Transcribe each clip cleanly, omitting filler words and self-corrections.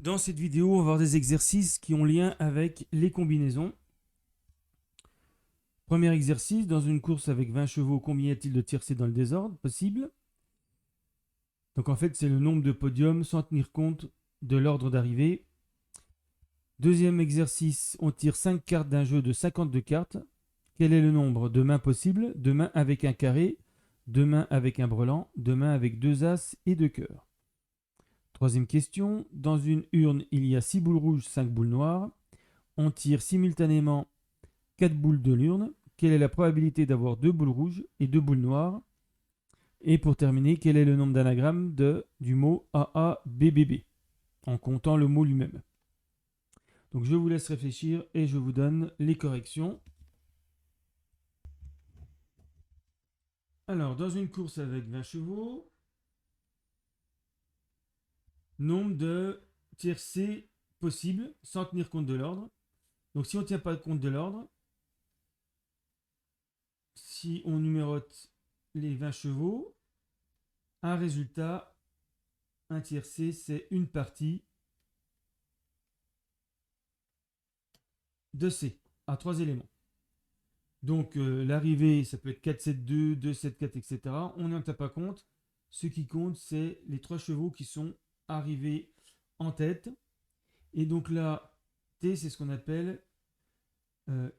Dans cette vidéo, on va voir des exercices qui ont lien avec les combinaisons. Premier exercice, dans une course avec 20 chevaux, combien y a-t-il de tiercés dans le désordre possible? Donc en fait, c'est le nombre de podiums sans tenir compte de l'ordre d'arrivée. Deuxième exercice, on tire 5 cartes d'un jeu de 52 cartes. Quel est le nombre de mains possibles? De mains avec un carré, de mains avec un brelan, de mains avec deux as et deux cœurs. Troisième question, dans une urne, il y a 6 boules rouges, 5 boules noires. On tire simultanément 4 boules de l'urne. Quelle est la probabilité d'avoir 2 boules rouges et 2 boules noires? Et pour terminer, quel est le nombre d'anagrammes du mot AABBB en comptant le mot lui-même? Donc je vous laisse réfléchir et je vous donne les corrections. Alors, dans une course avec 20 chevaux, nombre de tiercés possibles sans tenir compte de l'ordre. Donc si on ne tient pas compte de l'ordre, si on numérote les 20 chevaux, un résultat, un tiercé, c'est une partie de C à 3 éléments. Donc l'arrivée, ça peut être 4-7-2, 2-7-4, etc. On n'en tient pas compte. Ce qui compte, c'est les 3 chevaux qui sont arrivés en tête. Et donc là, T, c'est ce qu'on appelle euh,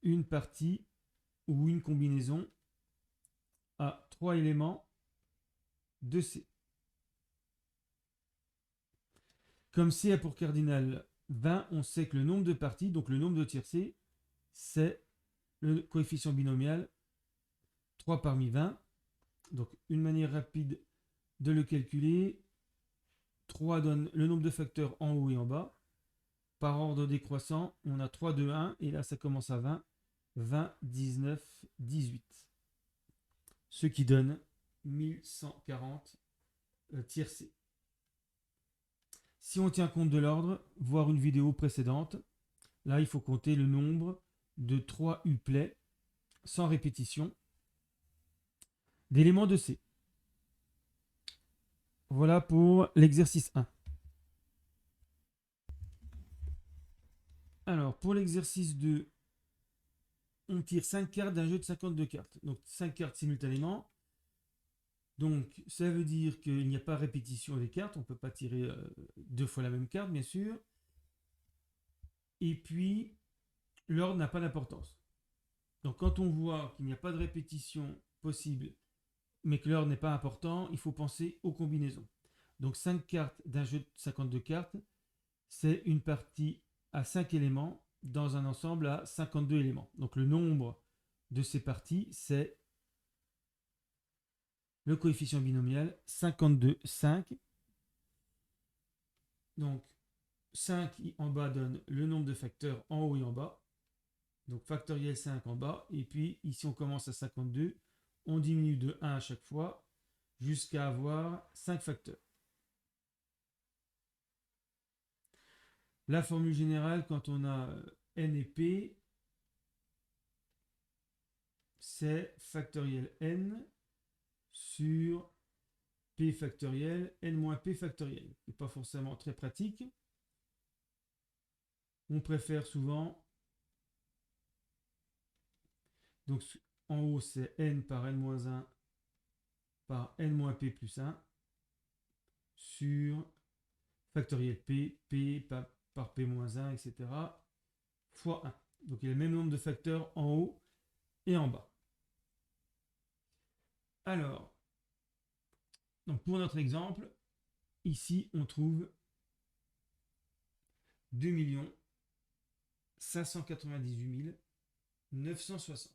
une partie ou une combinaison à 3 éléments de C. Comme C a pour cardinal 20, on sait que le nombre de parties, donc le nombre de tiercés, c'est le coefficient binomial 3 parmi 20. Donc une manière rapide de le calculer, 3 donne le nombre de facteurs en haut et en bas. Par ordre décroissant, on a 3, 2, 1, et là ça commence à 20, 20, 19, 18. Ce qui donne 1140 tiercés. Si on tient compte de l'ordre, voir une vidéo précédente, là il faut compter le nombre de 3 uplets sans répétition d'éléments de C. Voilà pour l'exercice 1. Alors pour l'exercice 2, on tire 5 cartes d'un jeu de 52 cartes. Donc 5 cartes simultanément. Donc ça veut dire qu'il n'y a pas répétition des cartes. On ne peut pas tirer 2 fois la même carte, bien sûr. Et puis, l'ordre n'a pas d'importance. Donc quand on voit qu'il n'y a pas de répétition possible, mais que l'ordre n'est pas important, il faut penser aux combinaisons. Donc 5 cartes d'un jeu de 52 cartes, c'est une partie à 5 éléments dans un ensemble à 52 éléments. Donc le nombre de ces parties, c'est le coefficient binomial 52, 5. Donc 5 en bas donne le nombre de facteurs en haut et en bas. Donc factoriel 5 en bas. Et puis ici on commence à 52. On diminue de 1 à chaque fois jusqu'à avoir 5 facteurs. La formule générale quand on a n et p, c'est factoriel n sur p factoriel n moins p factoriel. Ce n'est pas forcément très pratique. On préfère souvent, donc en haut c'est n par n moins 1 par n moins p plus 1 sur factoriel p, p par p moins 1, etc. fois 1. Donc il y a le même nombre de facteurs en haut et en bas. Alors, donc pour notre exemple, ici on trouve 2 598 960.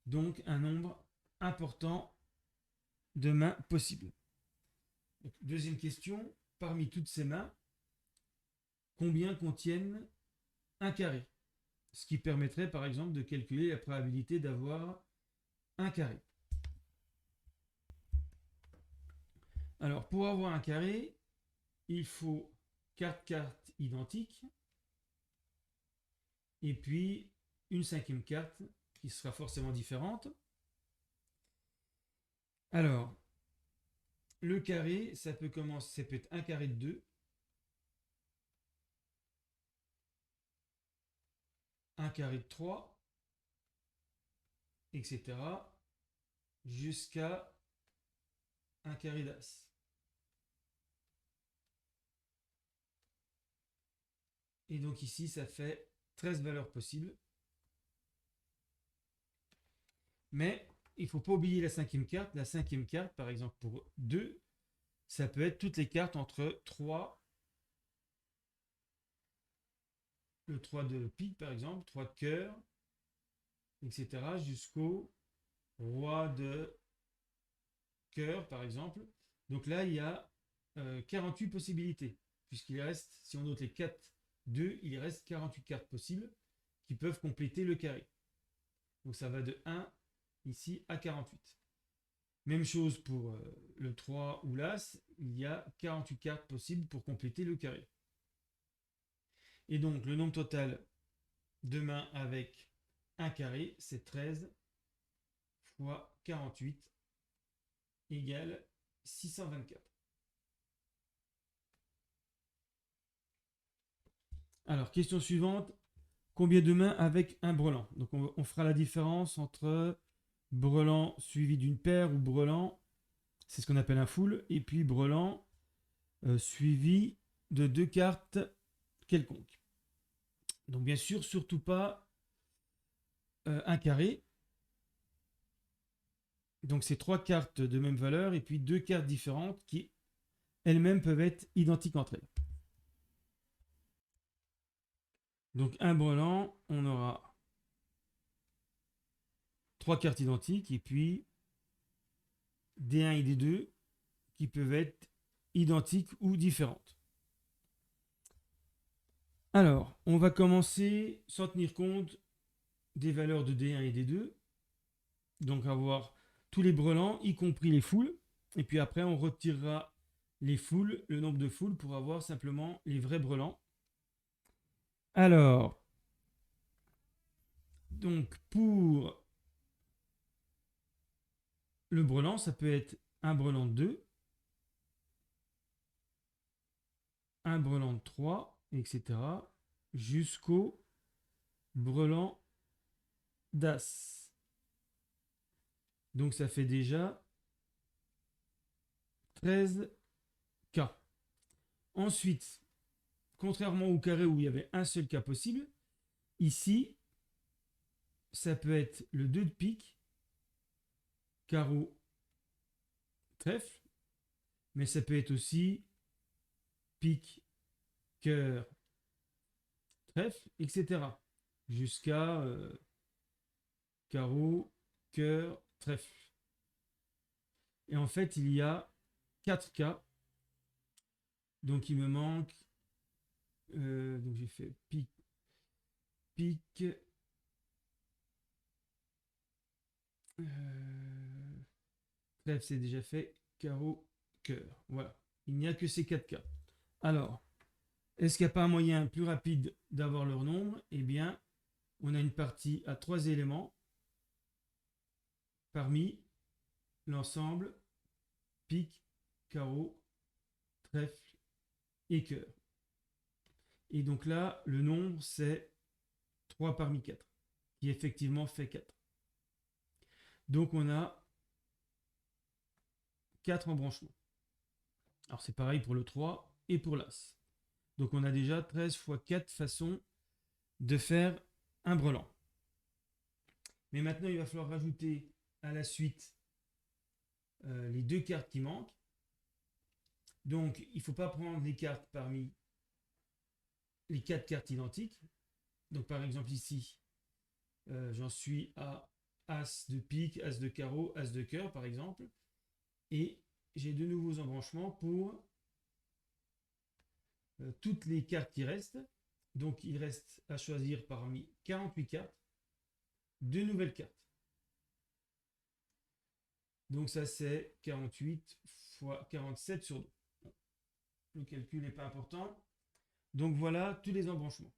Donc un nombre important de mains possibles. Donc, deuxième question, parmi toutes ces mains, combien contiennent un carré? Ce qui permettrait par exemple de calculer la probabilité d'avoir un carré. Alors pour avoir un carré, il faut 4 cartes identiques et puis une cinquième carte qui sera forcément différente. Alors, le carré, ça peut commencer, ça peut être un carré de 2, un carré de 3, etc. jusqu'à un carré d'as. Et donc ici, ça fait 13 valeurs possibles. Mais il ne faut pas oublier la cinquième carte. La cinquième carte, par exemple pour 2, ça peut être toutes les cartes entre 3, le 3 de pique par exemple, 3 de cœur, etc. jusqu'au roi de cœur par exemple. Donc là, il y a 48 possibilités. Puisqu'il reste, si on note les 4, 2, il reste 48 cartes possibles qui peuvent compléter le carré. Donc ça va de 1 ici à 48. Même chose pour le 3 ou l'As, il y a 48 cartes possibles pour compléter le carré. Et donc le nombre total de mains avec un carré, c'est 13 fois 48 égale 624. Alors, question suivante, combien de mains avec un brelan? Donc on fera la différence entre brelan suivi d'une paire ou brelan, c'est ce qu'on appelle un full, et puis brelan suivi de 2 cartes quelconques. Donc bien sûr, surtout pas un carré. Donc c'est 3 cartes de même valeur et puis 2 cartes différentes qui elles-mêmes peuvent être identiques entre elles. Donc un brelan, on aura 3 cartes identiques et puis D1 et D2 qui peuvent être identiques ou différentes. Alors, on va commencer sans tenir compte des valeurs de D1 et D2. Donc avoir tous les brelans, y compris les foules. Et puis après, on retirera les foules, le nombre de foules, pour avoir simplement les vrais brelans. Alors, donc pour le brelan, ça peut être un brelan de 2, un brelan de 3, etc. jusqu'au brelan d'As. Donc ça fait déjà 13 cas. Ensuite, contrairement au carré où il y avait un seul cas possible, ici, ça peut être le 2 de pique, carreau, trèfle, mais ça peut être aussi pique, cœur, trèfle, etc. jusqu'à carreau, cœur, trèfle. Et en fait, il y a 4 cas. Donc il me manque. Donc j'ai fait pique, pique. Trèfle, c'est déjà fait. Carreau, cœur. Voilà. Il n'y a que ces 4 cas. Alors, est-ce qu'il n'y a pas un moyen plus rapide d'avoir leur nombre? Eh bien, on a une partie à 3 éléments parmi l'ensemble pique, carreau, trèfle et cœur. Et donc là, le nombre, c'est 3 parmi 4, qui effectivement fait 4. Donc on a 4 embranchements. Alors c'est pareil pour le 3 et pour l'As. Donc on a déjà 13 fois 4 façons de faire un brelan. Mais maintenant, il va falloir rajouter à la suite les 2 cartes qui manquent. Donc il ne faut pas prendre les cartes parmi les 4 cartes identiques. Donc par exemple ici, j'en suis à As de pique, As de carreau, As de cœur par exemple. Et j'ai de nouveaux embranchements pour toutes les cartes qui restent. Donc il reste à choisir parmi 48 cartes, 2 nouvelles cartes. Donc ça c'est 48 fois 47 sur 2. Le calcul n'est pas important. Donc voilà tous les embranchements.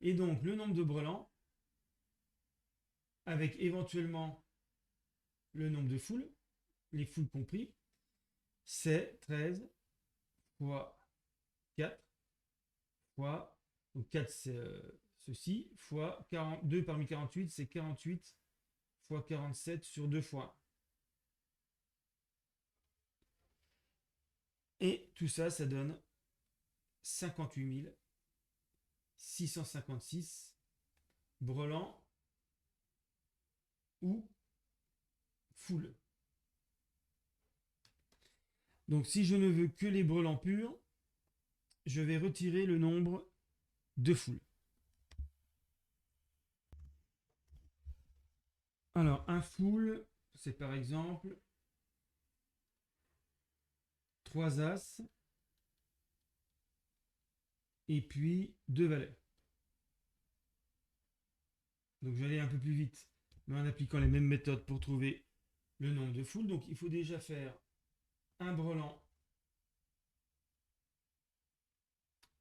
Et donc le nombre de brelans, avec éventuellement le nombre de foules, les foules compris. c'est 13 fois 4 fois, donc 4 c'est ceci, fois 42 parmi 48, c'est 48 fois 47 sur 2 fois 1. Et tout ça, ça donne 58 656 brelans ou foules. Donc si je ne veux que les brelans purs, je vais retirer le nombre de foules. Alors un foule, c'est par exemple 3 as et puis 2 valets. Donc je vais aller un peu plus vite, mais en appliquant les mêmes méthodes pour trouver le nombre de foules. Donc il faut déjà faire un brelan.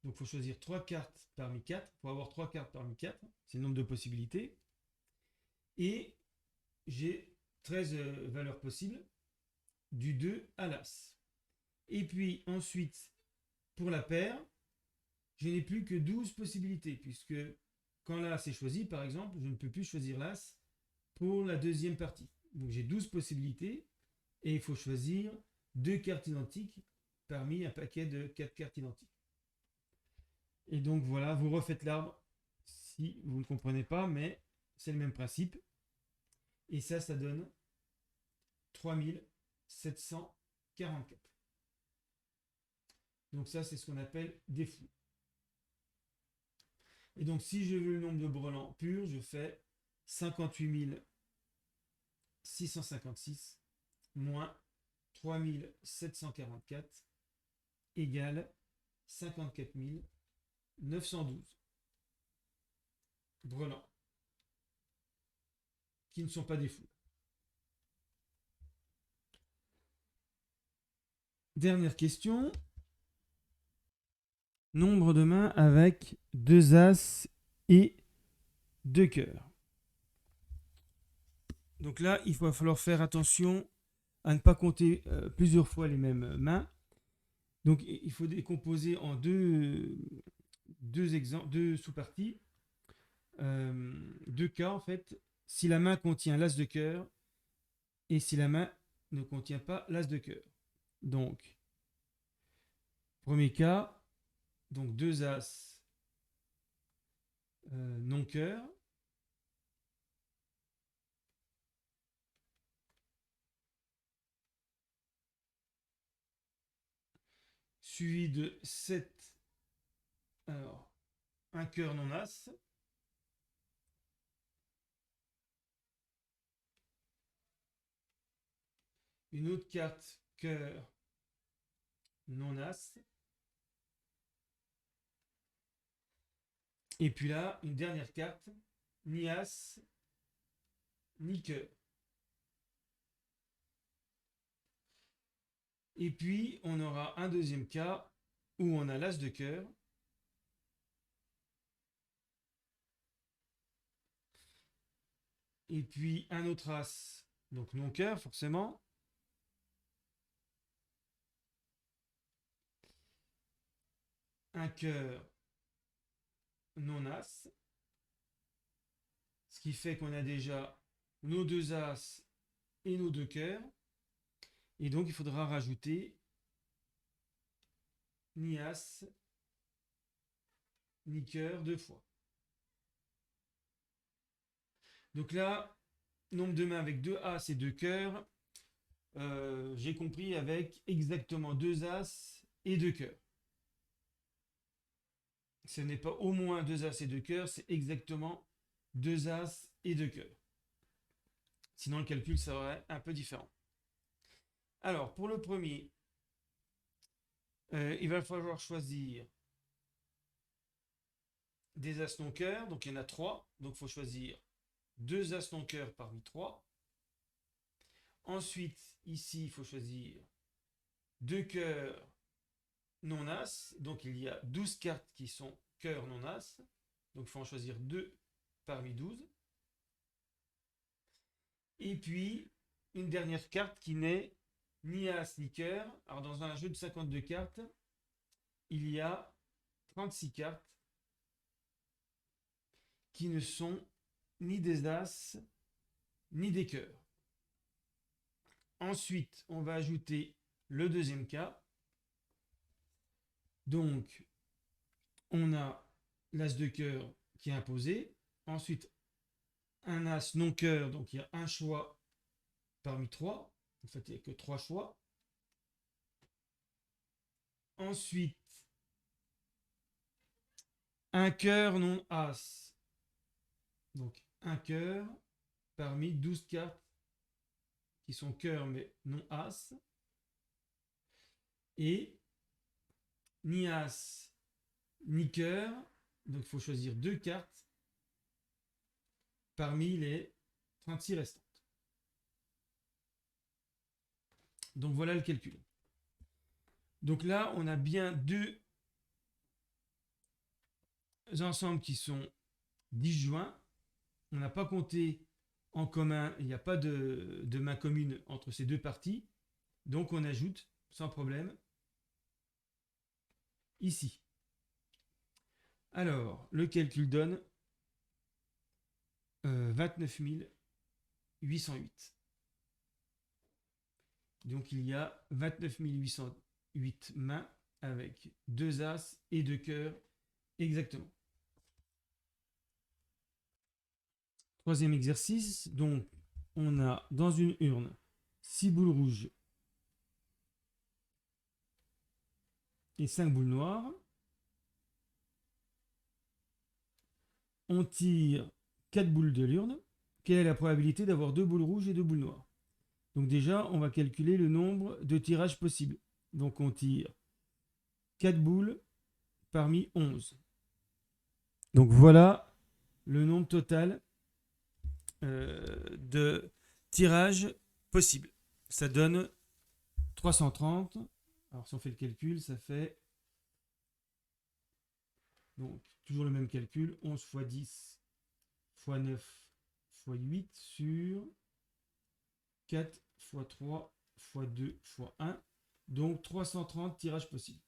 Donc il faut choisir 3 cartes parmi 4. Il faut avoir 3 cartes parmi 4. C'est le nombre de possibilités. Et j'ai 13 valeurs possibles du 2 à l'as. Et puis ensuite, pour la paire, je n'ai plus que 12 possibilités, puisque quand l'as est choisi, par exemple, je ne peux plus choisir l'as pour la deuxième partie. Donc j'ai 12 possibilités et il faut choisir 2 cartes identiques parmi un paquet de 4 cartes identiques. Et donc voilà, vous refaites l'arbre si vous ne comprenez pas, mais c'est le même principe. Et ça donne 3744. Donc ça, c'est ce qu'on appelle des flous. Et donc si je veux le nombre de brelans purs, je fais 58 656 moins 3744 égale 54 912 brelans qui ne sont pas des fous. Dernière question. Nombre de mains avec 2 as et 2 cœurs. Donc là, il va falloir faire attention à ne pas compter plusieurs fois les mêmes mains. Donc il faut décomposer en deux sous-parties. 2 cas en fait. Si la main contient l'as de cœur et si la main ne contient pas l'as de cœur. Donc, premier cas, donc 2 as non cœur. Suivi de 7, alors, un cœur non as. Une autre carte cœur non as. Et puis là, une dernière carte, ni as, ni cœur. Et puis, on aura un deuxième cas où on a l'as de cœur. Et puis, un autre as, donc non cœur forcément. Un cœur non as. Ce qui fait qu'on a déjà nos 2 as et nos 2 cœurs. Et donc, il faudra rajouter ni as, ni cœur 2 fois. Donc là, nombre de mains avec 2 as et 2 cœurs, j'ai compris avec exactement 2 as et 2 cœurs. Ce n'est pas au moins 2 as et 2 cœurs, c'est exactement 2 as et 2 cœurs. Sinon, le calcul serait un peu différent. Alors, pour le premier, il va falloir choisir des as non cœur. Donc, il y en a 3. Donc, il faut choisir 2 as non cœur parmi 3. Ensuite, ici, il faut choisir 2 cœurs non as. Donc, il y a 12 cartes qui sont cœur non as. Donc, il faut en choisir 2 parmi 12. Et puis, une dernière carte qui n'est ni as, ni cœur. Alors, dans un jeu de 52 cartes, il y a 36 cartes qui ne sont ni des as, ni des cœurs. Ensuite, on va ajouter le deuxième cas. Donc, on a l'as de cœur qui est imposé. Ensuite, un as non cœur, donc il y a un choix parmi trois. En fait, il n'y a que trois choix. Ensuite, un cœur non as. Donc, un cœur parmi 12 cartes qui sont cœur mais non as. Et ni as ni cœur. Donc, il faut choisir deux cartes parmi les 36 restantes. Donc, voilà le calcul. Donc là, on a bien deux ensembles qui sont disjoints. On n'a pas compté en commun, il n'y a pas de main commune entre ces deux parties. Donc on ajoute sans problème ici. Alors, le calcul donne 29 808. Donc il y a 29 808 mains avec deux as et deux cœurs exactement. Troisième exercice, donc on a dans une urne 6 boules rouges et 5 boules noires. On tire 4 boules de l'urne. Quelle est la probabilité d'avoir 2 boules rouges et 2 boules noires? Donc déjà, on va calculer le nombre de tirages possibles. Donc on tire 4 boules parmi 11. Donc voilà le nombre total de tirages possibles. Ça donne 330. Alors si on fait le calcul, ça fait donc toujours le même calcul, 11 x 10 x 9 x 8 sur 4 x 3 x 2 x 1. Donc 330 tirages possibles.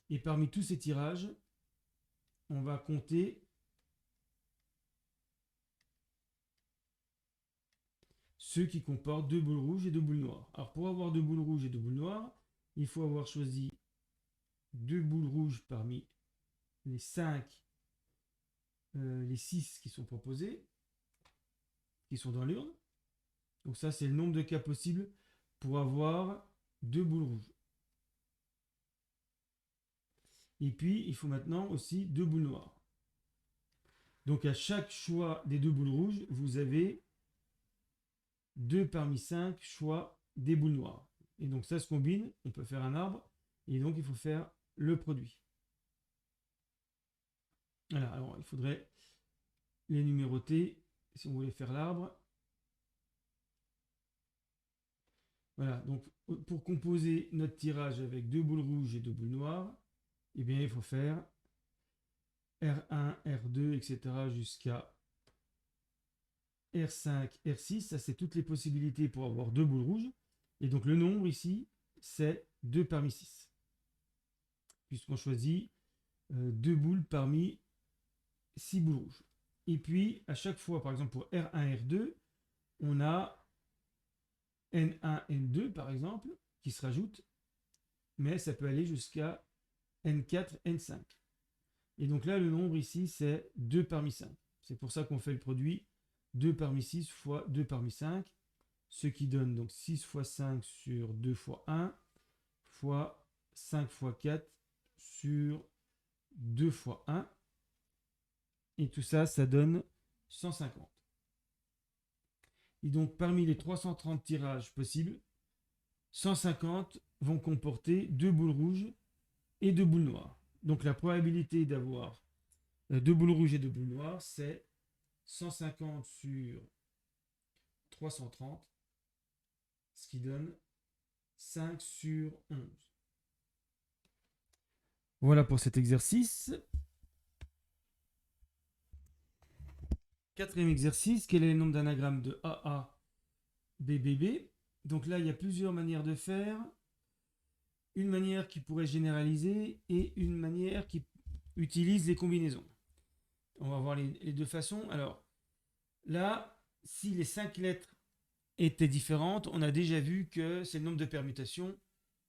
Et parmi tous ces tirages, on va compter ceux qui comportent 2 boules rouges et 2 boules noires. Alors pour avoir 2 boules rouges et 2 boules noires, il faut avoir choisi 2 boules rouges parmi les 5, les 6 qui sont proposés, qui sont dans l'urne. Donc ça, c'est le nombre de cas possibles pour avoir 2 boules rouges. Et puis, il faut maintenant aussi 2 boules noires. Donc à chaque choix des 2 boules rouges, vous avez 2 parmi 5 choix des boules noires. Et donc ça se combine, on peut faire un arbre, et donc il faut faire le produit. Voilà, alors il faudrait les numéroter si on voulait faire l'arbre. Voilà, donc pour composer notre tirage avec 2 boules rouges et 2 boules noires, eh bien il faut faire R1, R2, etc. jusqu'à R5, R6. Ça, c'est toutes les possibilités pour avoir 2 boules rouges. Et donc le nombre ici, c'est 2 parmi 6. Puisqu'on choisit 2 boules parmi 6 boules rouges. Et puis, à chaque fois, par exemple pour R1, R2, on a N1, N2, par exemple, qui se rajoutent, mais ça peut aller jusqu'à N4, N5. Et donc là, le nombre ici, c'est 2 parmi 5. C'est pour ça qu'on fait le produit 2 parmi 6 fois 2 parmi 5, ce qui donne donc 6 fois 5 sur 2 fois 1, fois 5 fois 4 sur 2 fois 1. Et tout ça, ça donne 150. Et donc, parmi les 330 tirages possibles, 150 vont comporter 2 boules rouges et 2 boules noires. Donc, la probabilité d'avoir 2 boules rouges et 2 boules noires, c'est 150 sur 330, ce qui donne 5 sur 11. Voilà pour cet exercice. Quatrième exercice, quel est le nombre d'anagrammes de AA, BBB? Donc là, il y a plusieurs manières de faire. Une manière qui pourrait généraliser et une manière qui utilise les combinaisons. On va voir les deux façons. Alors là, si les 5 lettres étaient différentes, on a déjà vu que c'est le nombre de permutations,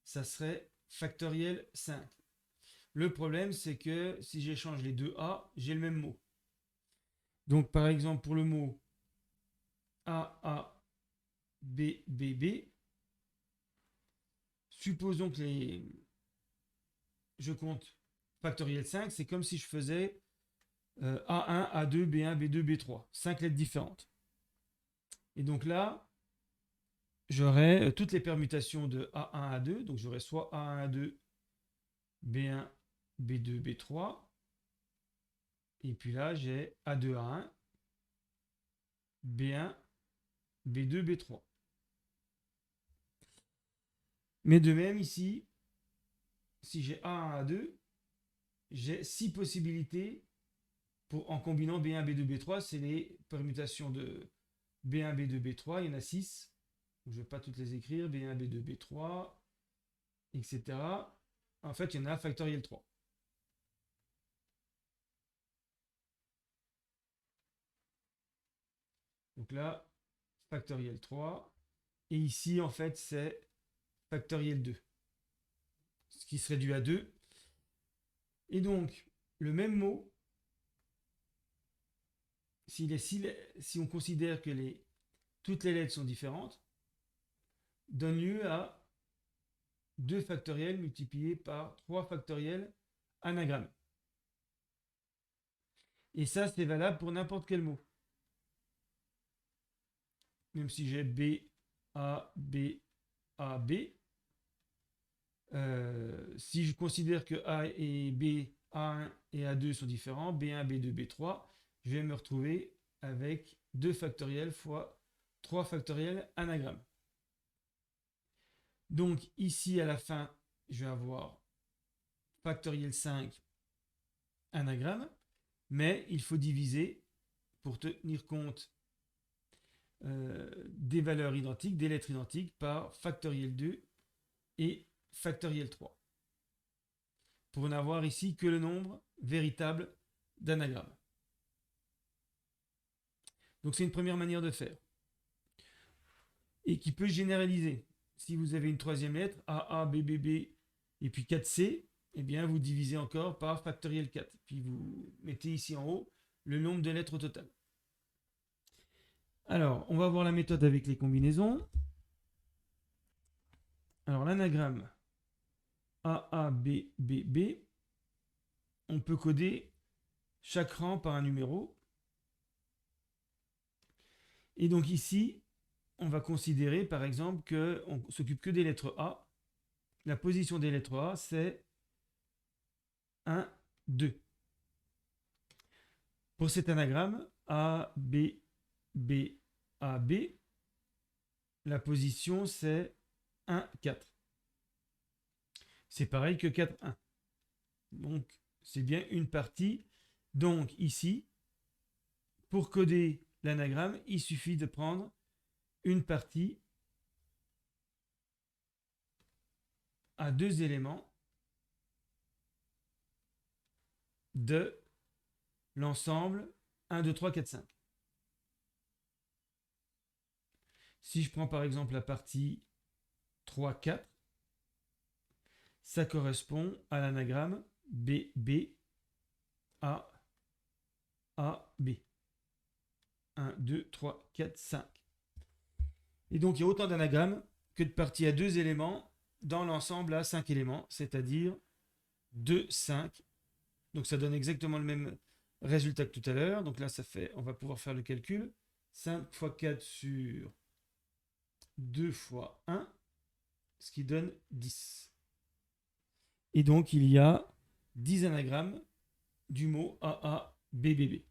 ça serait factoriel 5. Le problème, c'est que si j'échange les deux A, j'ai le même mot. Donc par exemple, pour le mot AABBB, supposons que je compte factoriel 5, c'est comme si je faisais A1, A2, B1, B2, B3. 5 lettres différentes. Et donc là, j'aurai toutes les permutations de A1, A2. Donc j'aurai soit A1, A2, B1, B2, B3. Et puis là, j'ai A2, A1, B1, B2, B3. Mais de même ici, si j'ai A1, A2, j'ai 6 possibilités en combinant B1, B2, B3. C'est les permutations de B1, B2, B3. Il y en a 6. Je ne vais pas toutes les écrire. B1, B2, B3, etc. En fait, il y en a factoriel 3. Donc là, factoriel 3. Et ici, en fait, c'est factoriel 2. Ce qui se réduit à 2. Et donc, le même mot, si on considère que toutes les lettres sont différentes, donne lieu à 2 factoriels multipliés par 3 factoriels anagrammes. Et ça, c'est valable pour n'importe quel mot. Même si j'ai B, A, B, A, B. Si je considère que A et B, A1 et A2 sont différents, B1, B2, B3, je vais me retrouver avec 2 factoriels fois 3 factoriels anagrammes. Donc ici à la fin, je vais avoir factoriel 5 anagramme, mais il faut diviser pour tenir compte des valeurs identiques, des lettres identiques par factoriel 2 et factoriel 3. Pour n'avoir ici que le nombre véritable d'anagrammes. Donc c'est une première manière de faire. Et qui peut généraliser. Si vous avez une troisième lettre, AA, BBB et puis 4C, eh bien vous divisez encore par factoriel 4. Puis vous mettez ici en haut le nombre de lettres au total. Alors, on va voir la méthode avec les combinaisons. Alors, l'anagramme AABBB, on peut coder chaque rang par un numéro. Et donc ici, on va considérer par exemple qu'on ne s'occupe que des lettres A. La position des lettres A, c'est 1, 2. Pour cet anagramme, A, B, B, A, B, la position c'est 1, 4. C'est pareil que 4, 1. Donc, c'est bien une partie. Donc, ici, pour coder l'anagramme, il suffit de prendre une partie à 2 éléments de l'ensemble 1, 2, 3, 4, 5. Si je prends par exemple la partie 3, 4, ça correspond à l'anagramme BB A B. 1, 2, 3, 4, 5. Et donc il y a autant d'anagrammes que de parties à 2 éléments dans l'ensemble à 5 éléments, c'est-à-dire 2, 5. Donc ça donne exactement le même résultat que tout à l'heure. Donc là, on va pouvoir faire le calcul. 5 fois 4 sur 2 fois 1, ce qui donne 10. Et donc il y a 10 anagrammes du mot AABBB.